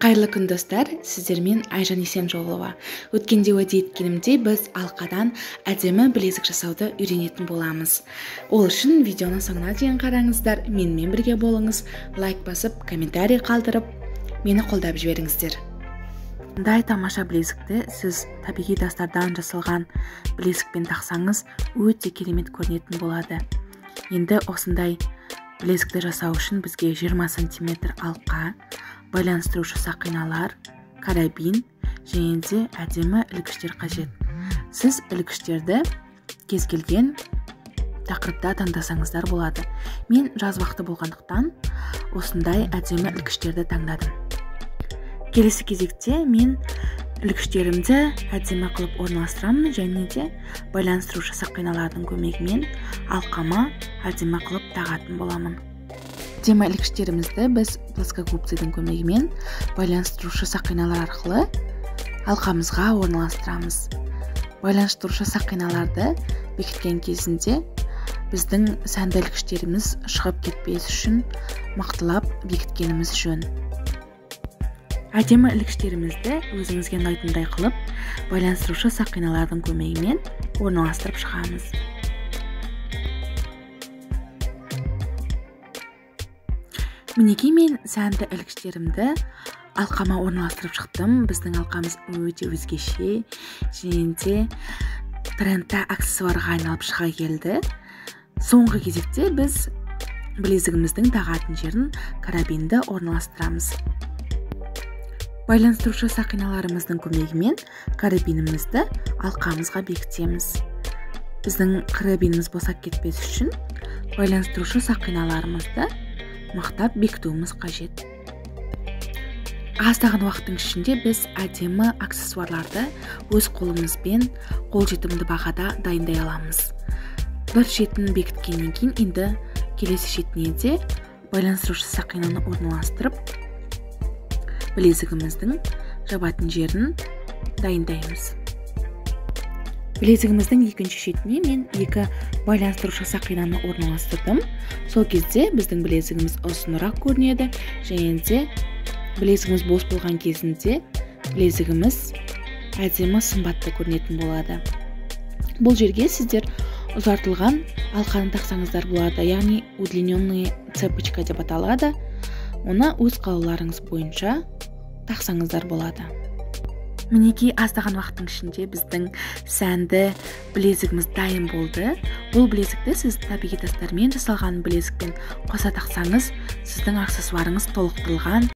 Қайырлы күн достар, сіздермен Айжан Есенжолова. Өткенде уәде еткенімдей біз алқадан әдемі білезік жасауды үйренетін боламыз. Ол үшін видеоны соңына дейін қараңыздар, менімен бірге болыңыз, лайк басып, комментарий қалдырып, мені қолдап жіберіңіздер. Мұндай тамаша білезікті сіз табиғи тастардан жасалған білезікпен тақсаңыз, өте керемет көрінетін болады. Енді осындай білезікті жасау үшін бізге 20 см алқа, байланыстырушы сақиналар, карабин және де әдемі ілгіштер қажет. Сіз ілгіштерді кез келген тақырыпта таңдасаңыздар болады. Мен жаз уақыты болғандықтан осындай әдемі ілгіштерді таңдадым. Келесі кезекте мен ілгіштерімді әдемі қылып орналастырамын және де байланыстырушы сақиналардың көмегімен алқама әдемі қылып тағатын боламын. Әдемі ілгіштерімізді біз плоскогубцияның көмегімен байланыстырушы сақиналар арқылы алқамызға орналастырамыз. Байланыстырушы сақиналарды бекіткен кезінде біздің сәнді ілгіштеріміз шығып кетпес үшін мықтылап бекіткеніміз жөн. Әдемі ілгіштерімізді өзіңізге ұнайтындай қылып байланыстырушы сақиналардың көмегімен орналастырып шығамыз. Мінекей мен сәнді ілгіштерімді алқама орналастырып шықтым. Біздің алқамыз өте өзгеше және де трендті аксессуарға айналып шыға келді. Соңғы кезекте біз білезігіміздің тағатын жерін карабинді орналастырамыз. Байланыстырушы сақиналарымыздың көмегімен карабинімізді алқамызға бекітеміз. Біздің карабиніміз босап кетпес үшін байланыстырушы сақиналарымызды мықтап бекітуіміз қажет. Аздаған уақыттың ішінде біз әдемі аксессуарларды өз қолымызбен қолжетімді бағада дайындай аламыз. Бір шетін бекіткеннен кейін енді келесі шетіне де байланыстырушы сақинаны орналастырып, білезігіміздің жабатын жерін дайындаймыз. Білезігіміздің екінші шетіне мен екі байланыстырушы сақинаны орналастырдым. Сол кезде біздің білезігіміз ұзынырақ көрінеді және де білезігіміз бос болған кезінде білезігіміз әдемі сымбатты көрінетін болады. Бұл жерге сіздер ұзартылған алқаны тақсаңыздар болады, яғни удлиненная цепочка деп аталады. Оны өз қалауларыңыз бойынша тақсаңыздар болады. Мінекей аздаған уақыттың ішінде біздің сәнді білезігіміз дайын болды. Бұл білезікті сіз табиғи тастармен жасалған білезікпен қоса тақсаңыз, сіздің аксессуарыңыз толықтырылған